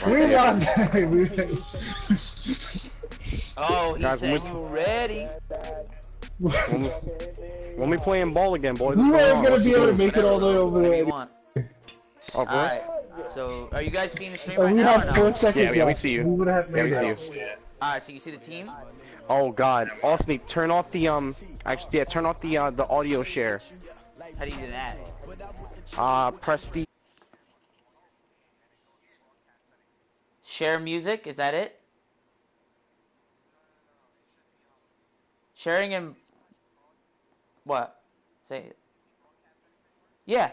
We're not there. Oh, he Guys, said you ready. When we playing ball again, boys. We What's going weren't on? gonna What's be the able to deal? make it all the way over Whatever there. you want. Oh, boys? Alright, so are you guys seeing the stream And right we now or had no? 4 seconds Yeah, we left. see you. We would have made Yeah, we it. see you. Alright, so you see the team? Oh God, Austin, turn off the actually, yeah, turn off the audio share. How do you do that? Press the. Share music, is that it? Sharing and what? Say it. Yeah.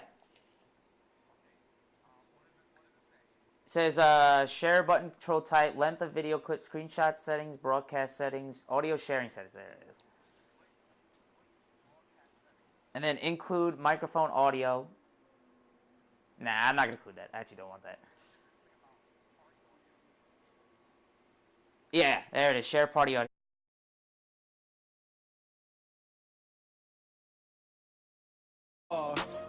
It says share button, control type, length of video clip, screenshot settings, broadcast settings, audio sharing settings. There it is. And then include microphone audio. Nah, I'm not gonna include that. I actually don't want that. Yeah, there it is. Share party audio.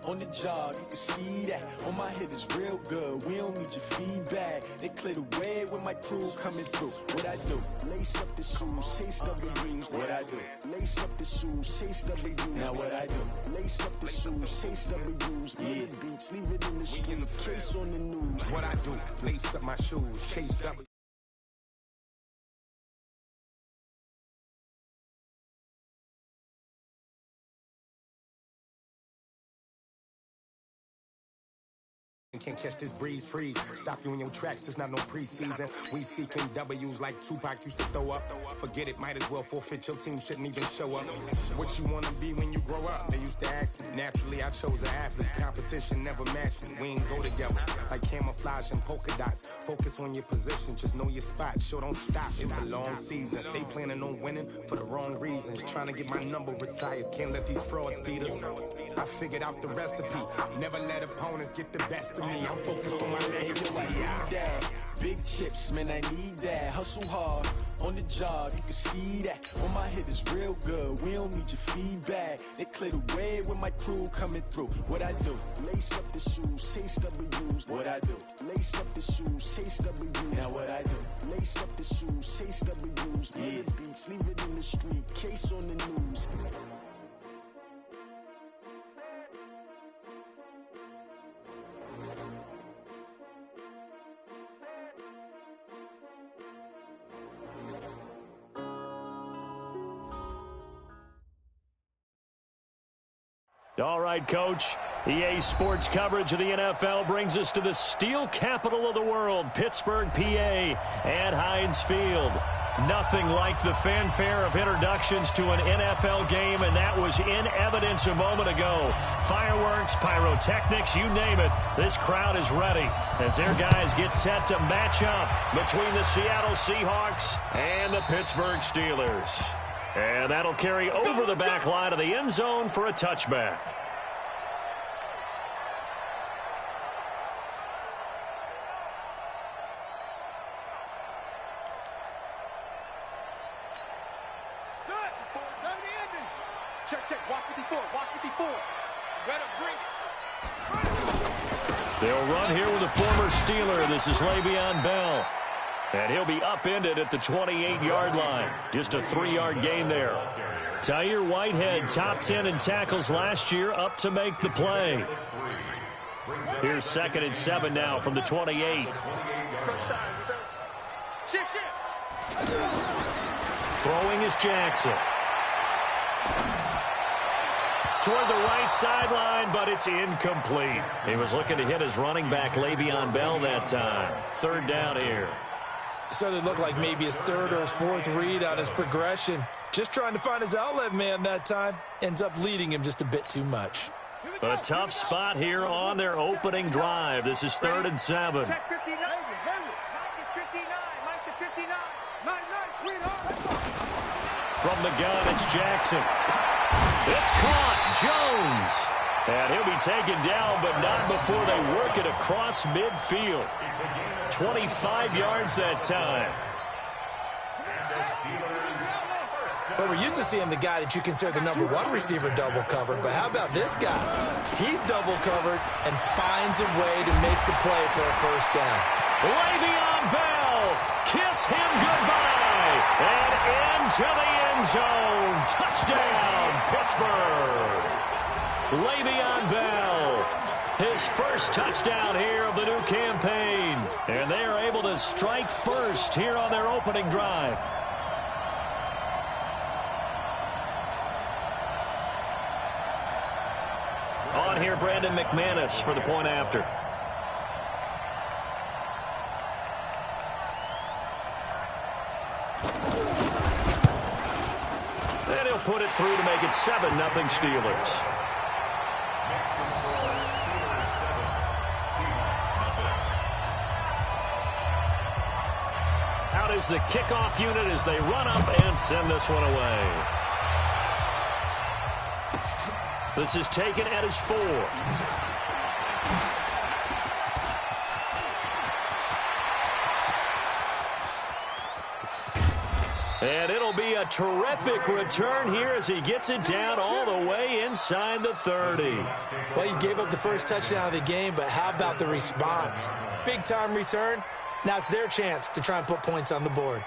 On the job, you can see that. On my head is real good. We don't need your feedback. They clear the way with my crew coming through. What I do? Lace up the shoes, chase W's. What I do? Lace up the shoes, chase W's. Now what I do? Lace up the shoes, chase W's. Yeah. Beats, leave it in the street. Case on the news. What I do? Lace up my shoes, chase W. Can't catch this breeze, freeze. Stop you in your tracks, there's not no preseason. We seeking W's like Tupac used to throw up. Forget it, might as well forfeit. Your team shouldn't even show up. What you wanna be when you grow up? They used to ask me. Naturally, I chose an athlete. Competition never matched me. We ain't go together like camouflage and polka dots. Focus on your position, just know your spot. Sure, don't stop. It's a long season. They planning on winning for the wrong reasons. Trying to get my number retired. Can't let these frauds beat us. I figured out the recipe. Never let opponents get the best of me. I'm focused on my legacy. I need that. Big chips, man, I need that. Hustle hard on the job, you can see that. On my head is real good. We don't need your feedback. They clear the way with my crew coming through. What I do? Lace up the shoes, chase W's. What I do? Lace up the shoes, chase W's. Now what I do? Lace up the shoes, chase W's. Yeah. Beats, leave it in the street. Case on the news. All right, Coach. EA Sports coverage of the NFL brings us to the steel capital of the world, Pittsburgh, PA, and Heinz Field. Nothing like the fanfare of introductions to an NFL game, and that was in evidence a moment ago. Fireworks, pyrotechnics, you name it. This crowd is ready as their guys get set to match up between the Seattle Seahawks and the Pittsburgh Steelers. And that'll carry over the back line of the end zone for a touchback. They'll run here with a former Steeler. This is Le'Veon Bell. And he'll be upended at the 28-yard line. Just a 3-yard gain there. Tyre Whitehead, top 10 in tackles last year, up to make the play. Here's 2nd and 7 now from the 28. Throwing is Jackson. Toward the right sideline, but it's incomplete. He was looking to hit his running back, Le'Veon Bell, that time. 3rd down here. Certainly looked like maybe his 3rd or his 4th read on his progression. Just trying to find his outlet man that time. Ends up leading him just a bit too much. A tough spot here on their opening drive. This is 3rd and 7. Check 59. Mike is 59. Mike's at 59. Nice, sweetheart. From the gun, it's Jackson. It's caught. Jones. And he'll be taken down, but not before they work it across midfield. 25 yards that time. But we're used to seeing the guy that you consider the #1 receiver double covered. But how about this guy? He's double covered and finds a way to make the play for a 1st down. Le'Veon Bell, kiss him goodbye. And into the end zone. Touchdown, Pittsburgh. Le'Veon Bell, his first touchdown here of the new campaign. And they are able to strike first here on their opening drive. On here, Brandon McManus for the point after. And he'll put it through to make it 7-0 Steelers. Out is the kickoff unit as they run up and send this one away. This is taken at his 4. And it'll be a terrific return here as he gets it down all the way inside the 30. Well, you gave up the first touchdown of the game, but how about the response? Big-time return. Now it's their chance to try and put points on the board.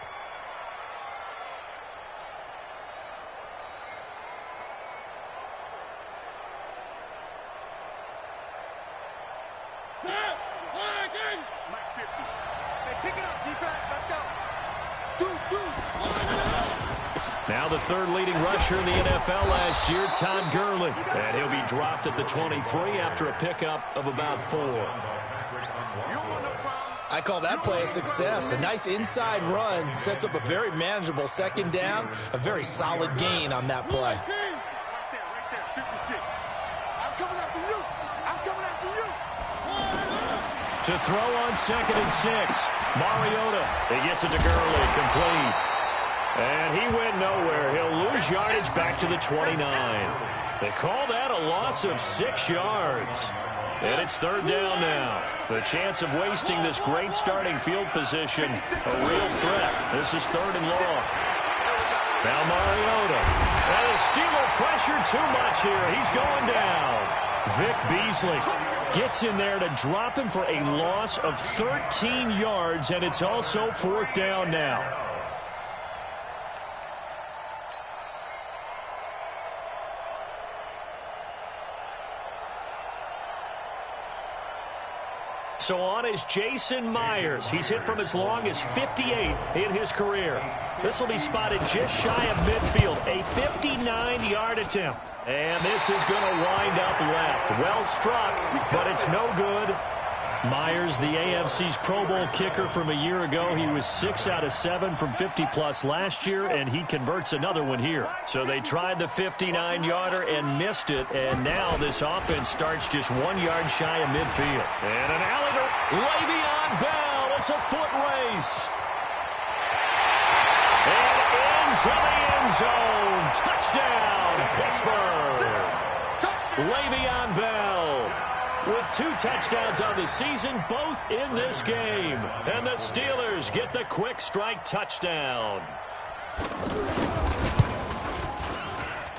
Now the third leading rusher in the NFL last year, Todd Gurley. And he'll be dropped at the 23 after a pickup of about 4. I call that play a success. A nice inside run sets up a very manageable second down. A very solid gain on that play. Right there, 56. I'm coming after you. I'm coming after you. To throw on 2nd and 6. Mariota. He gets it to Gurley, complete. And he went nowhere. He'll lose yardage back to the 29. They call that a loss of 6 yards. And it's 3rd down now. The chance of wasting this great starting field position, a real threat. This is 3rd and long. Now Mariota. And the Steeler pressure too much here. He's going down. Vic Beasley gets in there to drop him for a loss of 13 yards, and it's also 4th down now. So on is Jason Myers. He's hit from as long as 58 in his career. This will be spotted just shy of midfield. A 59-yard attempt. And this is going to wind up left. Well struck, but it's no good. Myers, the AFC's Pro Bowl kicker from a year ago. He was 6 out of 7 from 50-plus last year, and he converts another one here. So they tried the 59-yarder and missed it, and now this offense starts just 1 yard shy of midfield. And an alley to Le'Veon Bell. It's a foot race. And into the end zone. Touchdown, Pittsburgh. Le'Veon Bell with 2 touchdowns on the season, both in this game. And the Steelers get the quick strike touchdown.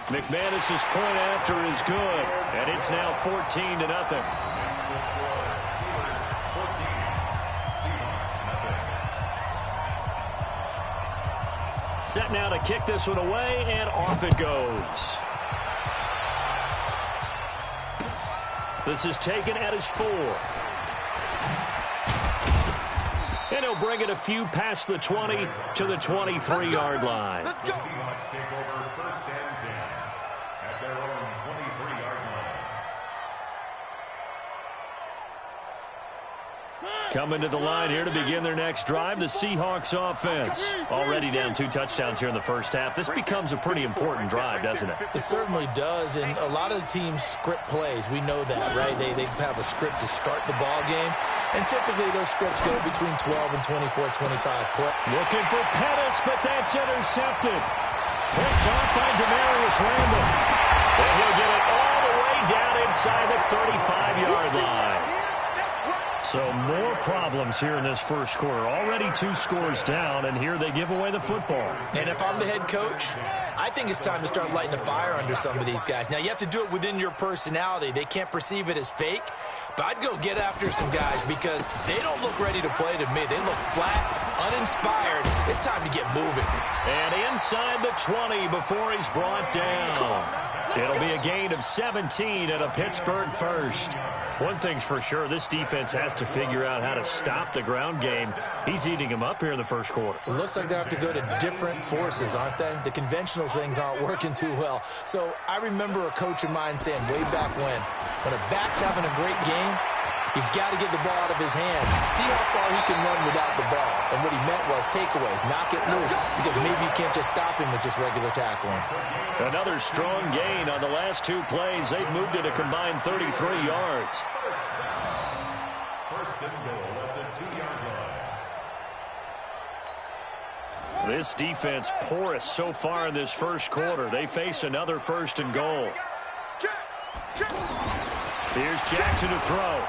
McManus's point after is good, and it's now 14-0. Set now to kick this one away, and off it goes. This is taken at his 4. And he'll bring it a few past the 20 to the 23-yard line. Let's go. Seahawks take over 1st and 10 at their own 23-yard line. Coming to the line here to begin their next drive, the Seahawks offense. Already down 2 touchdowns here in the first half. This becomes a pretty important drive, doesn't it? It certainly does, and a lot of the teams script plays. We know that, right? They have a script to start the ball game, and typically those scripts go between 12 and 24, 25 play. Looking for Pettis, but that's intercepted. Picked off by Damarious Randall. And he'll get it all the way down inside the 35-yard line. So more problems here in this first quarter. Already 2 scores down, and here they give away the football. And if I'm the head coach, I think it's time to start lighting a fire under some of these guys. Now, you have to do it within your personality. They can't perceive it as fake. But I'd go get after some guys because they don't look ready to play to me. They look flat, uninspired. It's time to get moving. And inside the 20 before he's brought down. It'll be a gain of 17 and a Pittsburgh first. One thing's for sure, this defense has to figure out how to stop the ground game. He's eating them up here in the first quarter. It looks like they have to go to different forces, aren't they? The conventional things aren't working too well. So I remember a coach of mine saying way back when a back's having a great game, you've got to get the ball out of his hands. See how far he can run without the ball. And what he meant was takeaways, knock it loose, because maybe you can't just stop him with just regular tackling. Another strong gain on the last 2 plays. They've moved it a combined 33 yards. First and goal at the 2-yard line. This defense porous so far in this first quarter. They face another first and goal. Here's Jackson to throw.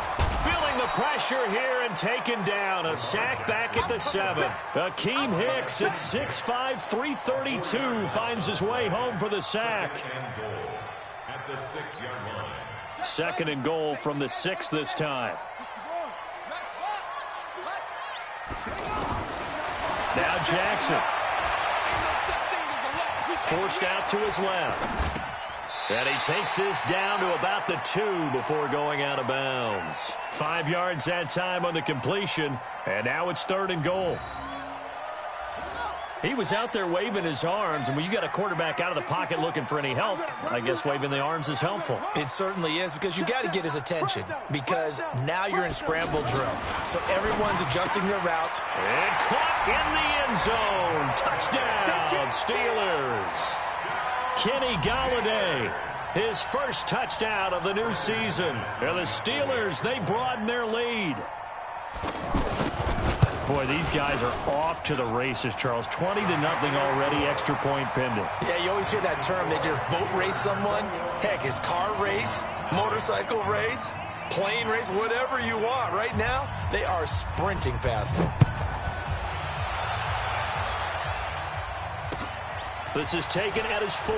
Feeling the pressure here and taken down. A sack back at the 7. Akeem Hicks at 6'5", 332 finds his way home for the sack. And goal at the 6-yard line. Second and goal from the 6 this time. Now Jackson. Forced out to his left. And he takes this down to about the 2 before going out of bounds. 5 yards that time on the completion, and now it's third and goal. He was out there waving his arms, and when you got a quarterback out of the pocket looking for any help, I guess waving the arms is helpful. It certainly is, because you got to get his attention, because now you're in scramble drill. So everyone's adjusting their routes. And caught in the end zone. Touchdown, Steelers. Kenny Golladay, his first touchdown of the new season. And the Steelers, they broaden their lead. Boy, these guys are off to the races, Charles. 20-0 already, extra point pending. Yeah, you always hear that term. They just boat race someone. Heck, it's car race, motorcycle race, plane race, whatever you want. Right now, they are sprinting past it. This is taken at his 4.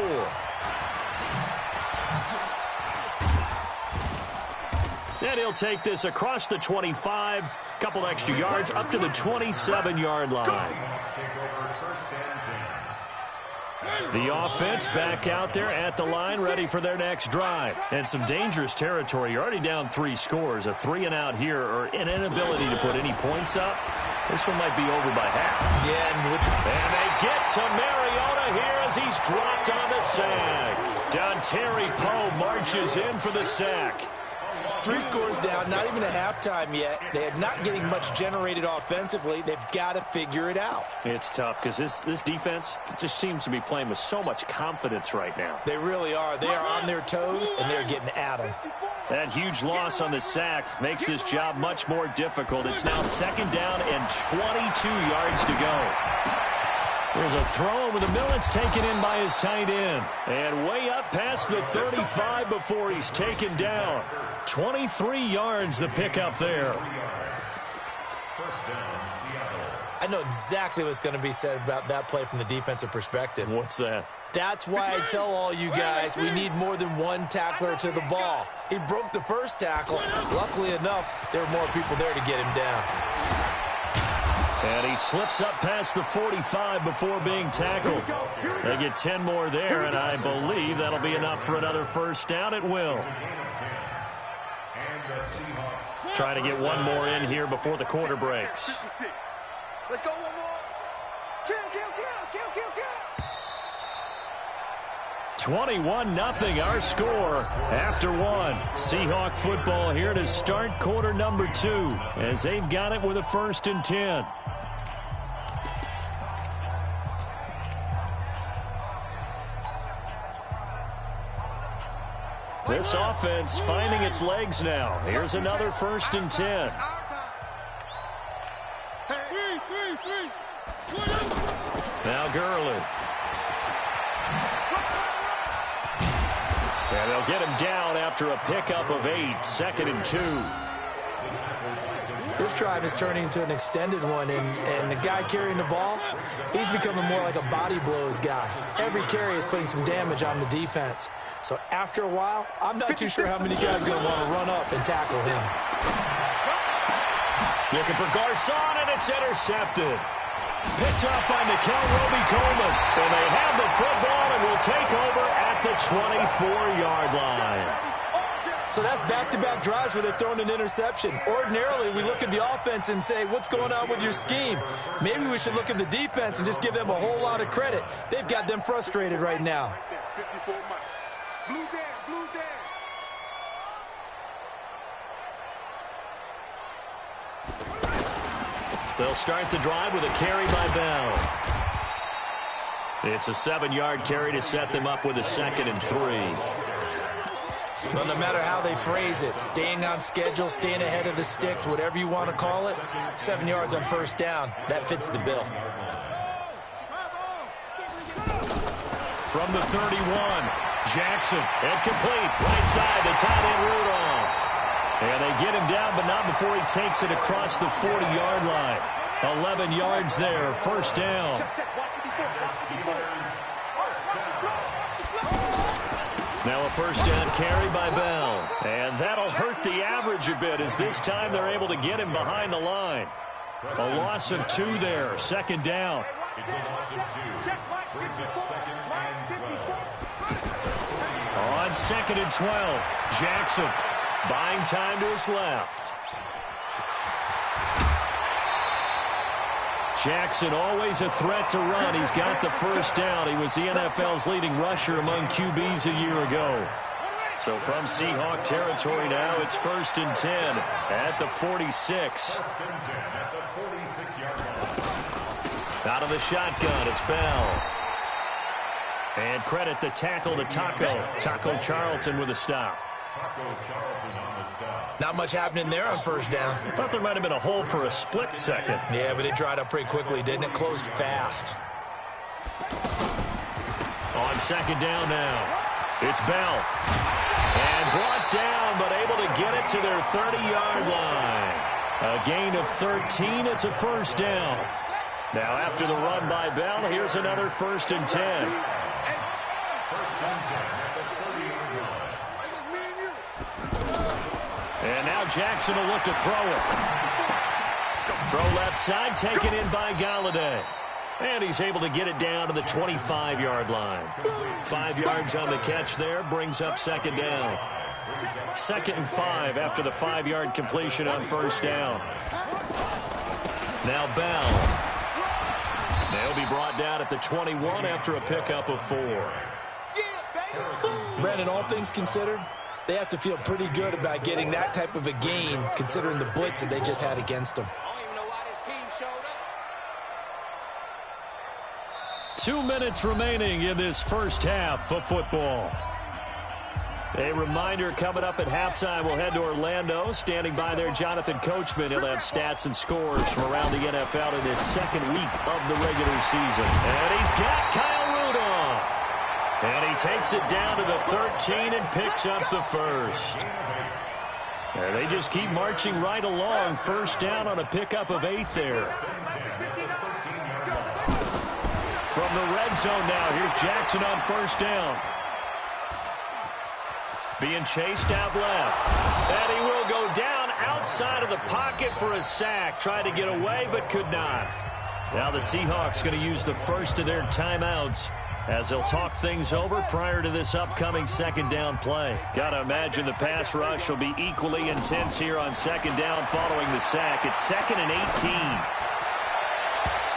And he'll take this across the 25, couple extra yards, up to the 27-yard line. The offense back out there at the line, ready for their next drive. And some dangerous territory. You're already down 3 scores. A 3-and-out here, or an inability to put any points up. This one might be over by half. Yeah, and they get to Mariota here as he's dropped on the sack. Dontari Poe marches in for the sack. 3 scores down, not even a halftime yet. They are not getting much generated offensively. They've got to figure it out. It's tough because this defense just seems to be playing with so much confidence right now. They really are. They are on their toes, and they're getting at them. That huge loss on the sack makes this job much more difficult. It's now second down and 22 yards to go. There's a throw over the middle. It's taken in by his tight end. And way up past the 35 before he's taken down. 23 yards the pickup there. I know exactly what's going to be said about that play from the defensive perspective. What's that? That's why I tell all you guys we need more than one tackler to the ball. He broke the first tackle. Luckily enough, there were more people there to get him down. And he slips up past the 45 before being tackled. They get 10 more there, and I believe that'll be enough for another first down. It will. Trying to get one more in here before the quarter breaks. Let's go one more. Kill, kill, kill, kill, kill, kill. 21-0 our score after 1. Seahawk football here to start quarter number 2 as they've got it with a 1st and 10. This offense finding its legs now. Here's another 1st and 10. Now Gurley. And they'll get him down after a pickup of 8. 2nd and 2. This drive is turning into an extended one, and the guy carrying the ball, he's becoming more like a body blows guy. Every carry is putting some damage on the defense. So after a while, I'm not too sure how many guys are going to want to run up and tackle him. Looking for Garcon, and it's intercepted. Picked up by Nickel Roby-Coleman. And they have the football and will take over at the 24-yard line. So that's back-to-back drives where they've thrown an interception. Ordinarily, we look at the offense and say, what's going on with your scheme? Maybe we should look at the defense and just give them a whole lot of credit. They've got them frustrated right now. They'll start the drive with a carry by Bell. It's a 7-yard carry to set them up with a 2nd and 3. Well, no matter how they phrase it, staying on schedule, staying ahead of the sticks, whatever you want to call it, 7 yards on first down, that fits the bill. From the 31, Jackson, incomplete, right side, the tight end Rudolph. And they get him down, but not before he takes it across the 40-yard line. 11 yards there, first down. Now a first down carry by Bell. And that'll hurt the average a bit as this time they're able to get him behind the line. A loss of 2 there, 2nd down. It's a loss of 2. Brings it 2nd and 12. On 2nd and 12, Jackson buying time to his left. Jackson always a threat to run. He's got the first down. He was the NFL's leading rusher among QBs a year ago. So from Seahawk territory now, it's 1st and 10 at the 46. 1st and 10 at the 46-yard line. Out of the shotgun, it's Bell. And credit the tackle to Taco Charlton with a stop. Taco Charlton on the stop. Not much happening there on first down. I thought there might have been a hole for a split second. Yeah, but it dried up pretty quickly, didn't it? Closed fast. On 2nd down now, it's Bell. And brought down, but able to get it to their 30-yard line. A gain of 13, it's a first down. Now after the run by Bell, here's another 1st and 10. 1st and 10 at the 30-yard line. And now Jackson will look to throw it. Throw left side, taken in by Galladay. And he's able to get it down to the 25-yard line. 5 yards on the catch there, brings up 2nd down. 2nd and 5 after the 5-yard completion on first down. Now Bell. They'll be brought down at the 21 after a pickup of 4. Brandon, all things considered, they have to feel pretty good about getting that type of a gain, considering the blitz that they just had against them. 2 minutes remaining in this first half of football. A reminder coming up at halftime, we'll head to Orlando. Standing by there, Jonathan Coachman. He'll have stats and scores from around the NFL in his 2nd week of the regular season. And he's got Kyle Rudolph. And he takes it down to the 13 and picks up the first. And they just keep marching right along. First down on a pickup of 8 there. From the red zone now, here's Jackson on first down. Being chased out left. And he will go down outside of the pocket for a sack. Tried to get away, but could not. Now the Seahawks going to use the first of their timeouts as they'll talk things over prior to this upcoming 2nd down play. Got to imagine the pass rush will be equally intense here on 2nd down following the sack. It's 2nd and 18.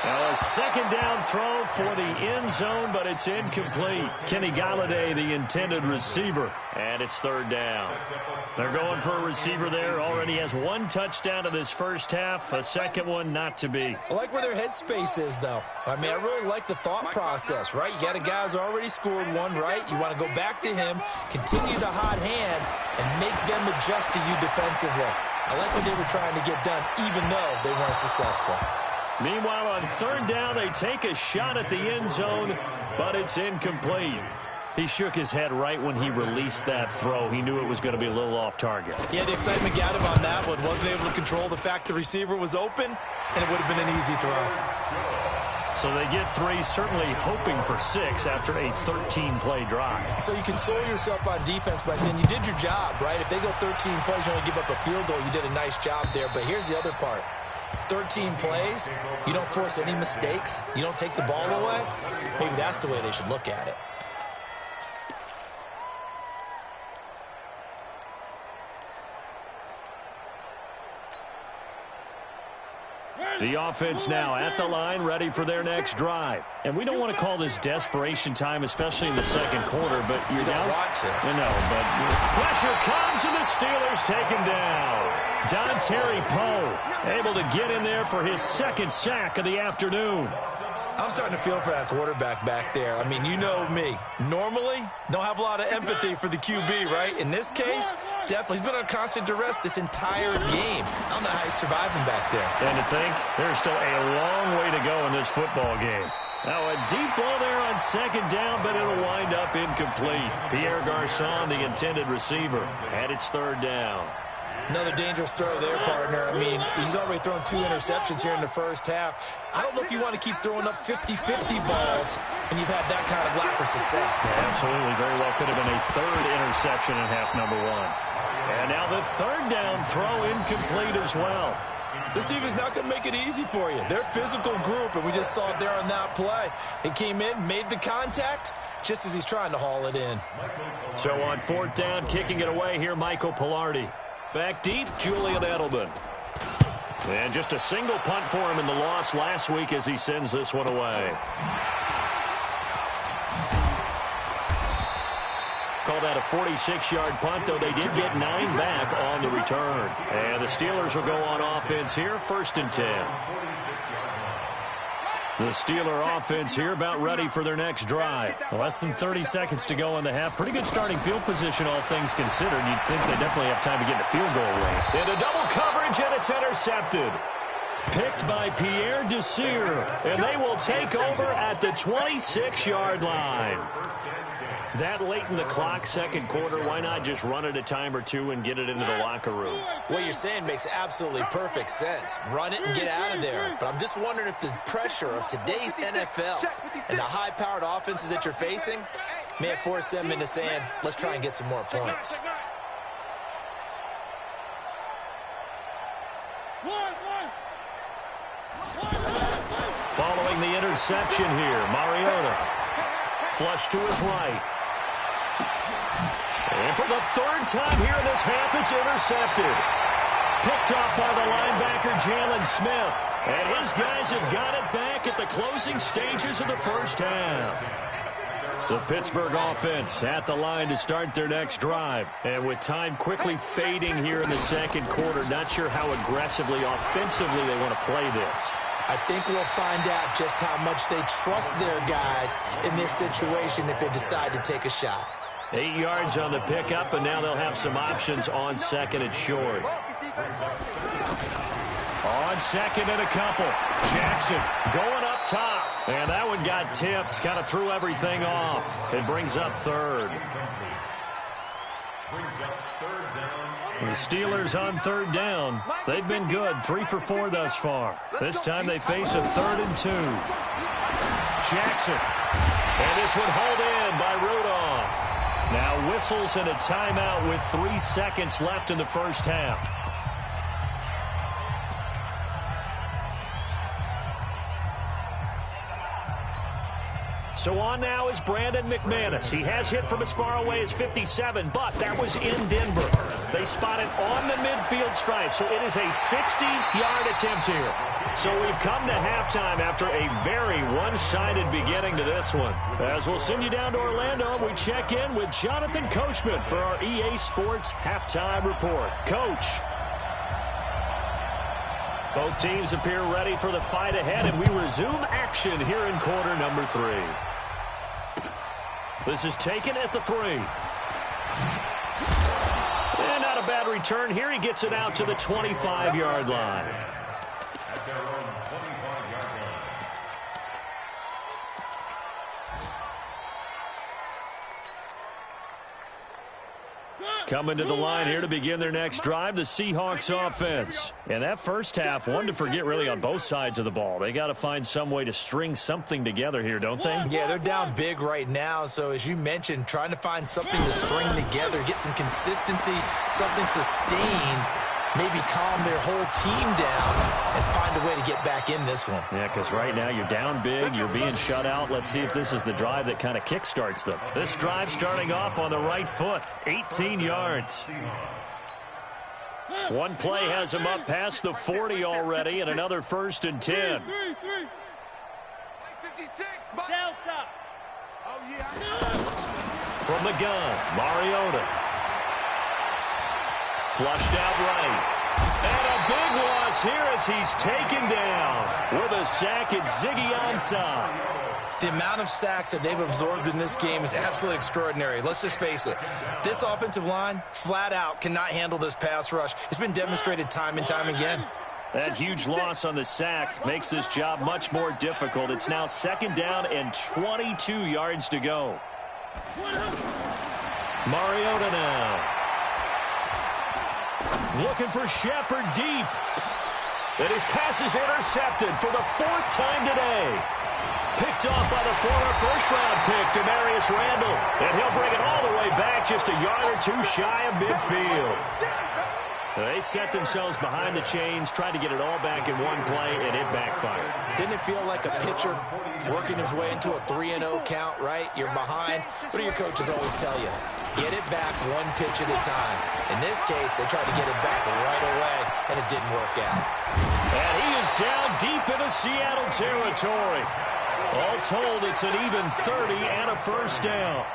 Now a 2nd down throw for the end zone, but it's incomplete. Kenny Galladay, the intended receiver, and it's 3rd down. They're going for a receiver there. Already has 1 touchdown in this first half, a 2nd one not to be. I like where their headspace is, though. I mean, I really like the thought process, right? You got a guy who's already scored 1, right? You want to go back to him, continue the hot hand, and make them adjust to you defensively. I like what they were trying to get done, even though they weren't successful. Meanwhile, on 3rd down, they take a shot at the end zone, but it's incomplete. He shook his head right when he released that throw. He knew it was going to be a little off target. Yeah, the excitement got him on that one. Wasn't able to control the fact the receiver was open, and it would have been an easy throw. So they get 3, certainly hoping for 6 after a 13-play drive. So you console yourself on defense by saying you did your job, right? If they go 13 plays, you only give up a field goal, you did a nice job there. But here's the other part. 13 plays, you don't force any mistakes, you don't take the ball away. Maybe that's the way they should look at it. The offense now at the line, ready for their next drive. And we don't want to call this desperation time, especially in the second quarter, but you're down. Want to. I know, but pressure comes and the Steelers take him down. Dontari Poe able to get in there for his second sack of the afternoon. I'm starting to feel for that quarterback back there. I mean, you know me. Normally, don't have a lot of empathy for the QB, right? In this case, definitely. He's been on constant duress this entire game. I don't know how he's surviving back there. And to think, there's still a long way to go in this football game. Now a deep ball there on second down, but it'll wind up incomplete. Pierre Garçon, the intended receiver, and it's third down. Another dangerous throw there, partner. I mean, he's already thrown 2 interceptions here in the first half. I don't know if you want to keep throwing up 50-50 balls and you've had that kind of lack of success. Yeah, absolutely. Very well could have been a 3rd interception in half number 1. And now the third down throw incomplete as well. This defense not going to make it easy for you. They're a physical group, and we just saw it there on that play. He came in, made the contact, just as he's trying to haul it in. So on 4th down, kicking it away here, Michael Pilardi. Back deep, Julian Edelman. And just a single punt for him in the loss last week as he sends this one away. Call that a 46-yard punt, though they did get 9 back on the return. And the Steelers will go on offense here, 1st and 10. The Steeler offense here about ready for their next drive. Less than 30 seconds to go in the half. Pretty good starting field position, all things considered. You'd think they definitely have time to get in the field goal range. Into double coverage, and it's intercepted. Picked by Pierre Desir, and they will take over at the 26-yard line. That late in the clock, second quarter, why not just run it a time or two and get it into the locker room? What you're saying makes absolutely perfect sense. Run it and get out of there. But I'm just wondering if the pressure of today's NFL and the high-powered offenses that you're facing may have forced them into saying, let's try and get some more points. Following the interception here, Mariota. Flush to his right. And for the 3rd time here in this half, it's intercepted. Picked off by the linebacker, Jalen Smith. And his guys have got it back at the closing stages of the first half. The Pittsburgh offense at the line to start their next drive. And with time quickly fading here in the second quarter, not sure how aggressively, offensively they want to play this. I think we'll find out just how much they trust their guys in this situation if they decide to take a shot. 8 yards on the pickup, and now they'll have some options on 2nd and short. On 2nd and a couple. Jackson going up top. And that one got tipped. Kind of threw everything off. It brings up 3rd. The Steelers on 3rd down. They've been good. 3 for 4 thus far. This time they face a 3rd and 2. Jackson. And this one hauled in by Rudolph. Now whistles and a timeout with 3 seconds left in the first half. So on now is Brandon McManus. He has hit from as far away as 57, but that was in Denver. They spot it on the midfield stripe, so it is a 60-yard attempt here. So we've come to halftime after a very one-sided beginning to this one. As we'll send you down to Orlando, we check in with Jonathan Coachman for our EA Sports Halftime Report. Coach. Both teams appear ready for the fight ahead, and we resume action here in quarter number 3. This is taken at the 3. And not a bad return here. He gets it out to the 25-yard line. At their own 25-yard line. Coming to the line here to begin their next drive, the Seahawks offense. And that first half, one to forget really on both sides of the ball. They got to find some way to string something together here, don't they? Yeah, they're down big right now. So as you mentioned, trying to find something to string together, get some consistency, something sustained, maybe calm their whole team down and find a way to get back in this one. Yeah, because right now you're down big, you're being shut out. Let's see if this is the drive that kind of kickstarts them. This drive starting off on the right foot, 18 yards. One play has him up past the 40 already, and another 1st and 10. 56, Delta. Oh, yeah. From the gun, Mariota. Flushed out right. And a big loss here as he's taken down with a sack at Ziggy Ansah. The amount of sacks that they've absorbed in this game is absolutely extraordinary. Let's just face it. This offensive line, flat out, cannot handle this pass rush. It's been demonstrated time and time again. That huge loss on the sack makes this job much more difficult. It's now 2nd down and 22 yards to go. Mariota now. Looking for Shepard deep. And his pass is intercepted for the 4th time today. Picked off by the former first-round pick, Demarius Randall. And he'll bring it all the way back just a yard or two shy of midfield. They set themselves behind the chains, tried to get it all back in one play, and it backfired. Didn't it feel like a pitcher working his way into a 3-0 count, right? You're behind. What do your coaches always tell you? Get it back one pitch at a time. In this case, they tried to get it back right away, and it didn't work out. And he is down deep into Seattle territory. All told, it's an even 30 and a 1st down.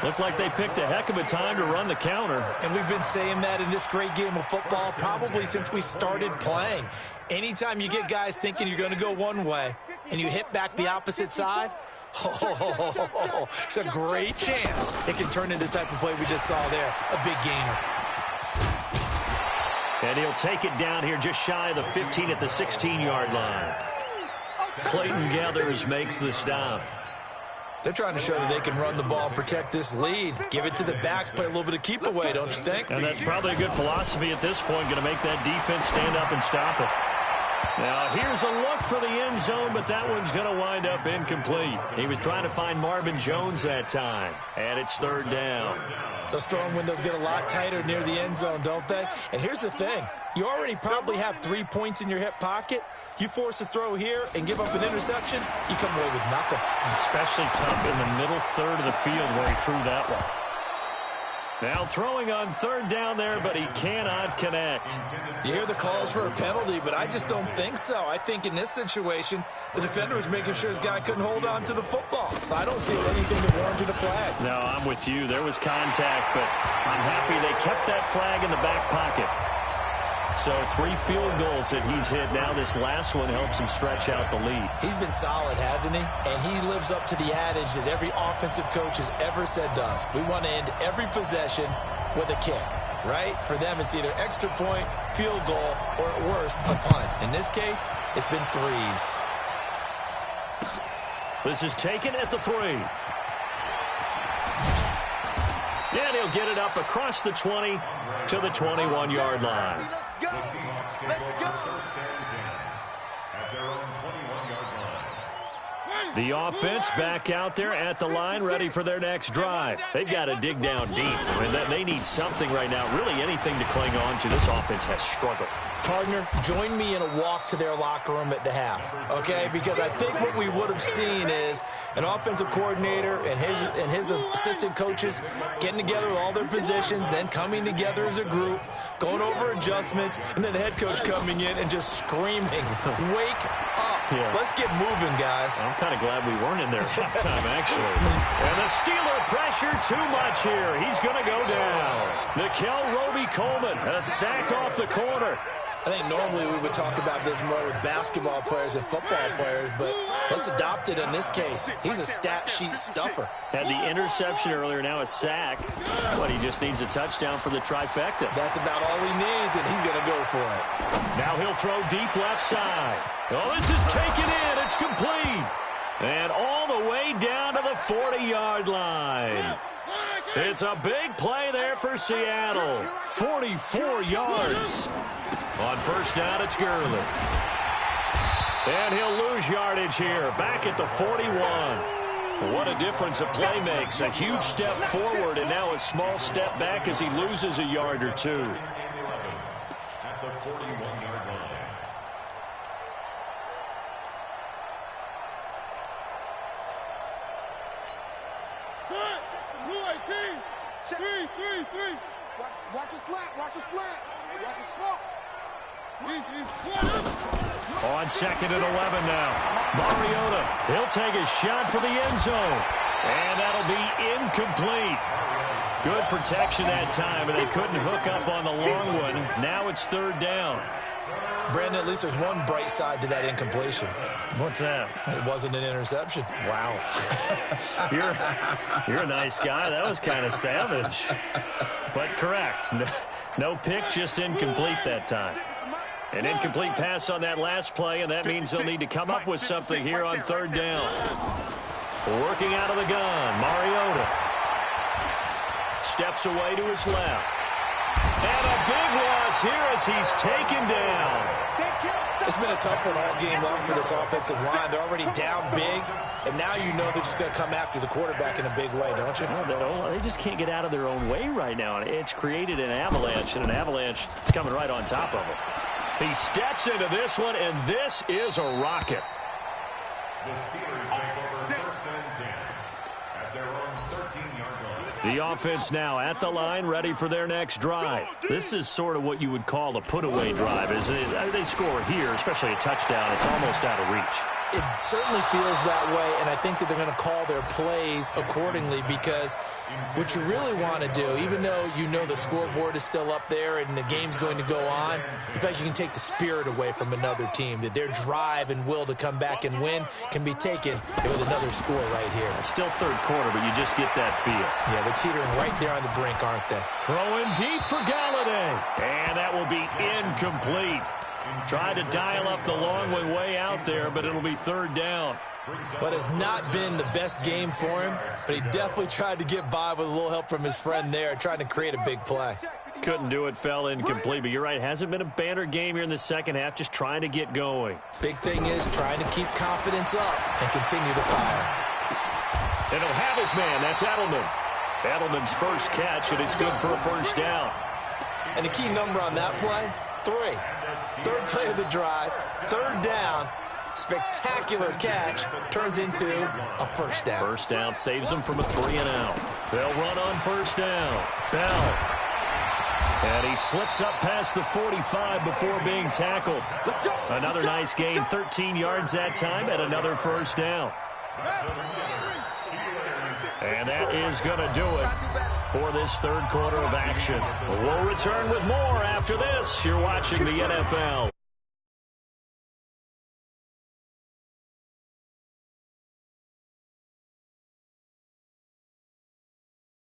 Looked like they picked a heck of a time to run the counter. And we've been saying that in this great game of football probably since we started playing. Anytime you get guys thinking you're going to go one way and you hit back the opposite side, it's a great chance it can turn into the type of play we just saw there, a big gainer. And he'll take it down here just shy of the 15 at the 16-yard line. Clayton Gathers makes the stop. They're trying to show that they can run the ball, protect this lead, give it to the backs, play a little bit of keep away, don't you think? And that's probably a good philosophy at this point, going to make that defense stand up and stop it. Now, here's a look for the end zone, but that one's going to wind up incomplete. He was trying to find Marvin Jones that time, and it's 3rd down. Those throwing windows get a lot tighter near the end zone, don't they? And here's the thing. You already probably have 3 points in your hip pocket. You force a throw here and give up an interception, you come away with nothing. Especially tough in the middle third of the field where he threw that one. Now throwing on 3rd down there, but he cannot connect. You hear the calls for a penalty, but I just don't think so. I think in this situation, the defender was making sure his guy couldn't hold on to the football. So I don't see anything that warranted a flag. No, I'm with you. There was contact, but I'm happy they kept that flag in the back pocket. So 3 field goals that he's hit now. This last one helps him stretch out the lead. He's been solid, hasn't he? And he lives up to the adage that every offensive coach has ever said to us. We want to end every possession with a kick, right? For them, it's either extra point, field goal, or at worst, a punt. In this case, it's been 3s. This is taken at the 3. And he'll get it up across the 20 to the 21-yard line. The Seahawks can go for 1st and 10 at their own 21-yard line. The offense back out there at the line, ready for their next drive. They've got to dig down deep. I mean, they need something right now, really anything to cling on to. This offense has struggled. Partner, join me in a walk to their locker room at the half, okay? Because I think what we would have seen is an offensive coordinator and his assistant coaches getting together with all their positions, then coming together as a group, going over adjustments, and then the head coach coming in and just screaming, "Wake up. Yeah. Let's get moving, guys." I'm kind of glad we weren't in there at halftime, actually. And the Steeler pressure too much here. He's going to go down. Nickel Roby-Coleman, a sack off the corner. I think normally we would talk about this more with basketball players and football players, but let's adopt it in this case. He's a stat sheet stuffer. Had the interception earlier, now a sack, but he just needs a touchdown for the trifecta. That's about all he needs, and he's going to go for it. Now he'll throw deep left side. Oh, this is taken in. It's complete. And all the way down to the 40-yard line. It's a big play there for Seattle. 44 yards. On first down, it's Gurley. And he'll lose yardage here. Back at the 41. What a difference a play makes. A huge step forward and now a small step back as he loses a yard or two. At the 41-yard line. Watch a slant. Watch a slant. Watch a smoke. On second and 11 now. Mariota, he'll take a shot for the end zone. And that'll be incomplete. Good protection that time, and they couldn't hook up on the long one. Now it's third down. Brandon, at least there's one bright side to that incompletion. What's that? It wasn't an interception. Wow. You're a nice guy. That was kind of savage. But correct. No pick, just incomplete that time. An incomplete pass on that last play, and that means they'll need to come up with something here on third down. Working out of the gun, Mariota. Steps away to his left. And a big loss here as he's taken down. It's been a tough one all game long for this offensive line. They're already down big, and now you know they're just going to come after the quarterback in a big way, don't you? No, they just can't get out of their own way right now. It's created an avalanche, and an avalanche is coming right on top of them. He steps into this one, and this is a rocket. The Steelers take over first and 10 at their own 13-yard line. The offense now at the line, ready for their next drive. This is sort of what you would call a put-away drive. As they score here, especially a touchdown, it's almost out of reach. It certainly feels that way, and I think that they're going to call their plays accordingly because what you really want to do, even though you know the scoreboard is still up there and the game's going to go on, in fact, you can take the spirit away from another team, that their drive and will to come back and win can be taken with another score right here. Still third quarter, but you just get that feel. Yeah, they're teetering right there on the brink, aren't they? Throwing deep for Galladay, and that will be incomplete. Tried to dial up the long way out there, but it'll be third down. But it's not been the best game for him, but he definitely tried to get by with a little help from his friend there, trying to create a big play. Couldn't do it, fell incomplete, but you're right, hasn't been a banner game here in the second half, just trying to get going. Big thing is trying to keep confidence up and continue to fire. And he'll have his man, that's Edelman. Edelman's first catch, and it's good for a first down. And the key number on that play, 3. Third play of the drive, third down, spectacular catch, turns into a first down. First down saves them from a 3-and-out. They'll run on first down. Bell. And he slips up past the 45 before being tackled. Another nice gain, 13 yards that time, and another first down. And that is going to do it for this third quarter of action. We'll return with more after this. You're watching the NFL.